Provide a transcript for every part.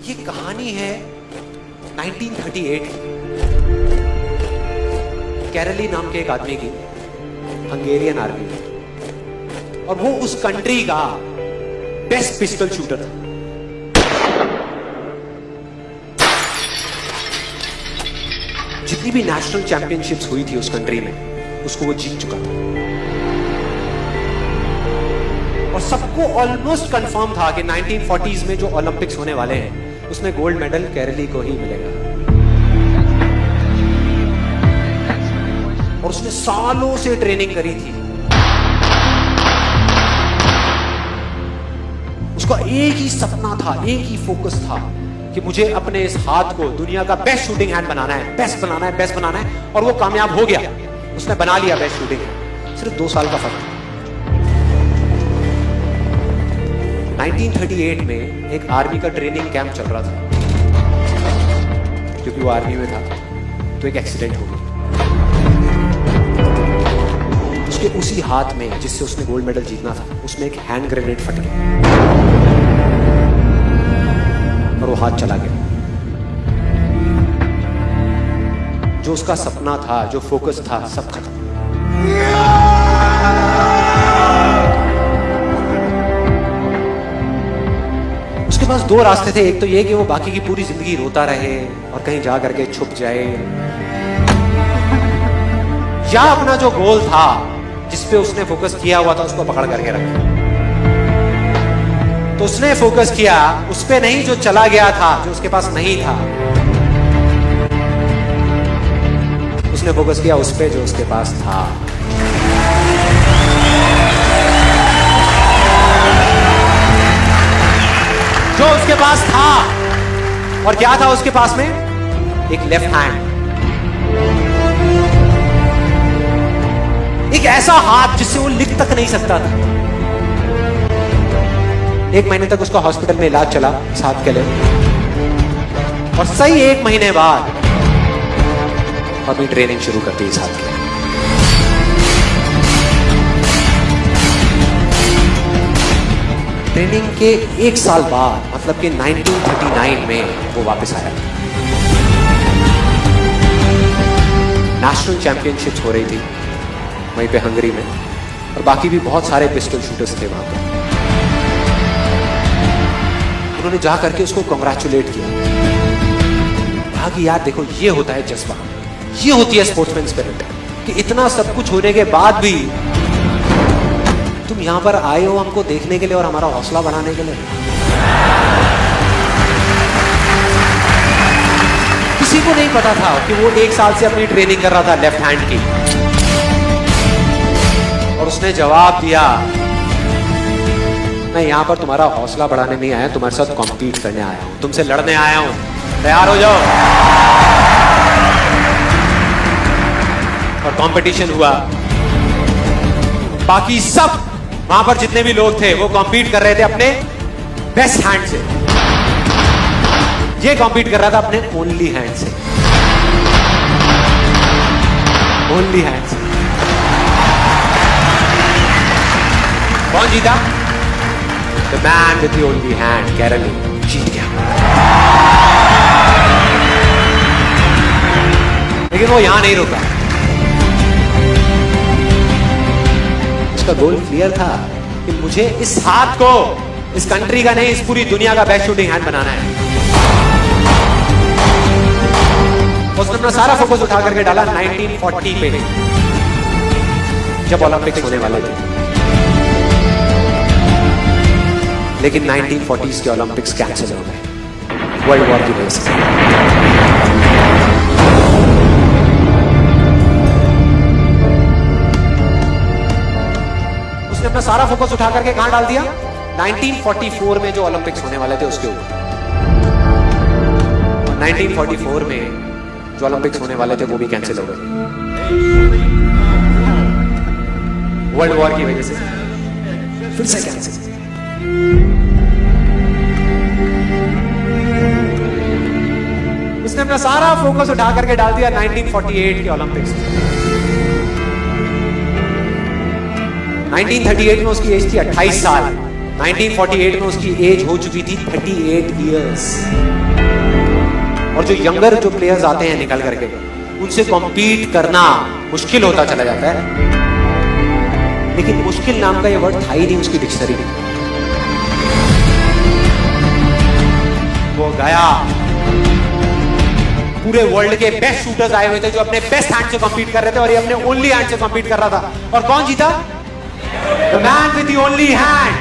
ये कहानी है 1938 कैरली नाम के एक आदमी की, हंगेरियन आर्मी में, और वो उस कंट्री का बेस्ट पिस्टल शूटर था। जितनी भी नेशनल चैंपियनशिप्स हुई थी उस कंट्री में, उसको वो जीत चुका था। और सबको ऑलमोस्ट कंफर्म था कि 1940s में जो ओलंपिक्स होने वाले हैं उसमें गोल्ड मेडल कैरली को ही मिलेगा। और उसने सालों से ट्रेनिंग करी थी। उसका एक ही सपना था, एक ही फोकस था कि मुझे अपने इस हाथ को दुनिया का बेस्ट शूटिंग हैंड बनाना है, बेस्ट बनाना है, बेस्ट बनाना है। और वो कामयाब हो गया, उसने बना लिया बेस्ट शूटिंग हैंड। सिर्फ 2 साल का फर्क। 1938 में एक आर्मी का ट्रेनिंग कैंप चल रहा था, क्योंकि वो आर्मी में था, तो एक एक्सीडेंट हो गया। उसके उसी हाथ में जिससे उसने गोल्ड मेडल जीतना था, उसमें एक हैंड ग्रेनेड फट गया और वो हाथ चला गया। जो उसका सपना था, जो फोकस था, सब खत्म। उसके पास 2 रास्ते थे। एक तो ये कि वो बाकी की पूरी जिंदगी रोता रहे और कहीं जा करके छुप जाए, या अपना जो गोल था जिस पे उसने फोकस किया हुआ था उसको पकड़ करके रखे। तो उसने फोकस किया उस पे नहीं जो चला गया था, जो उसके पास नहीं था। उसने फोकस किया उस पे जो उसके पास था। जो उसके पास था, और क्या था उसके पास में? एक लेफ्ट हैंड, एक ऐसा हाथ जिससे वो लिख तक नहीं सकता था। 1 महीने तक उसका हॉस्पिटल में इलाज चला इस हाथ के लिए, और सही 1 महीने बाद अपनी ट्रेनिंग शुरू कर दी इस हाथ के लिए। ट्रेनिंग के 1 साल बाद, मतलब कि 1939 में वो वापस आया। नेशनल चैंपियनशिप्स हो रही थी वहीं पे हंगरी में, और बाकी भी बहुत सारे पिस्टल शूटर्स थे वहां पर। उन्होंने जा करके उसको कांग्रेचुलेट किया, कहा कि यार देखो, ये होता है जज्बा, ये होती है स्पोर्ट्समैन स्पिरिट, कि इतना सब कुछ होने के बाद भी तुम यहां पर आए हो हमको देखने के लिए और हमारा हौसला बढ़ाने के लिए। किसी को नहीं पता था कि वो 1 साल से अपनी ट्रेनिंग कर रहा था लेफ्ट हैंड की, और उसने जवाब दिया, मैं यहां पर तुम्हारा हौसला बढ़ाने नहीं आया, तुम्हारे साथ कॉम्पीट करने आया हूं, तुमसे लड़ने आया हूं, तैयार हो जाओ। और कंपटीशन हुआ। बाकी सब वहां पर जितने भी लोग थे वो कॉम्पीट कर रहे थे अपने बेस्ट हैंड से। ये कॉम्पीट कर रहा था अपने ओनली हैंड से, ओनली हैंड से। कौन जीता? The man with the only hand, Kairali जीत गया। लेकिन वो यहां नहीं रुका। उसका गोल क्लियर था कि मुझे इस हाथ को, इस कंट्री का नहीं, इस पूरी दुनिया का बेस्ट शूटिंग हैंड बनाना है। उसने अपना सारा फोकस उठा करके डाला 1940 पे, जब ओलंपिक्स होने वाले थे। लेकिन 1940s के ओलंपिक्स कैंसिल हो गए वर्ल्ड वॉर की वजह से। उसने अपना सारा फोकस उठा करके कहां डाल दिया? 1944 में जो ओलंपिक्स होने वाले थे उसके ऊपर। 1944 में जो ओलंपिक्स होने वाले थे वो भी कैंसिल हो गए वर्ल्ड वॉर की वजह से। फिर से कैंसिल। उसने अपना सारा फोकस उठा करके डाल दिया 1948 के ओलंपिक्स में। 1938 में उसकी एज थी 28 साल। 1948 में उसकी एज हो चुकी थी 38 इयर्स। और जो यंगर जो प्लेयर्स आते हैं निकल करके, उनसे कॉम्पीट करना मुश्किल होता चला जाता है। लेकिन मुश्किल नाम का ये वर्ड था ही नहीं उसकी डिक्शनरी में। वो गया, पूरे वर्ल्ड के बेस्ट शूटर्स आए हुए थे जो अपने बेस्ट हैंड से कॉम्पीट कर रहे थे, और ये अपने ओनली हैंड से कॉम्पीट कर रहा था। और कौन जीता? The man with the only hand.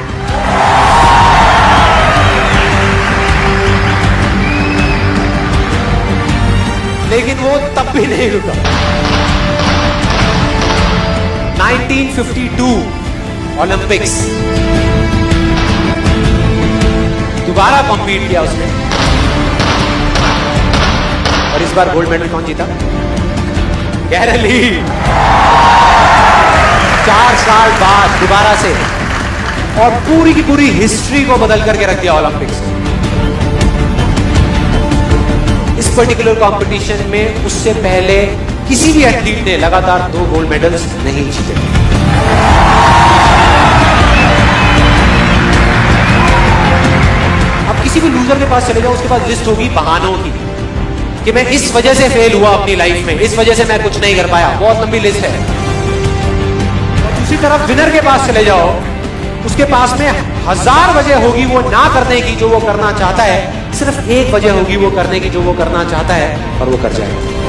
लेकिन वो तब भी नहीं रुका। 1952 ओलंपिक्स, दोबारा कॉम्पीट किया उसने, और इस बार गोल्ड मेडल कौन जीता? गैरल ली। 4 साल बाद दोबारा से, और पूरी की पूरी हिस्ट्री को बदल करके रख दिया ओलंपिक्स। इस पर्टिकुलर कंपटीशन में उससे पहले किसी भी एथलीट ने लगातार 2 गोल्ड मेडल्स नहीं जीते। अब किसी भी लूजर के पास चले जाओ, उसके पास लिस्ट होगी बहानों की कि मैं इस वजह से फेल हुआ अपनी लाइफ में, इस वजह से मैं कुछ नहीं कर पाया। बहुत लंबी लिस्ट है। और दूसरी तरफ विनर के पास चले जाओ, उसके पास में 1000 वजह होगी वो ना करने की जो वो करना चाहता है, सिर्फ एक वजह होगी वो करने की जो वो करना चाहता है, और वो कर जाएगा।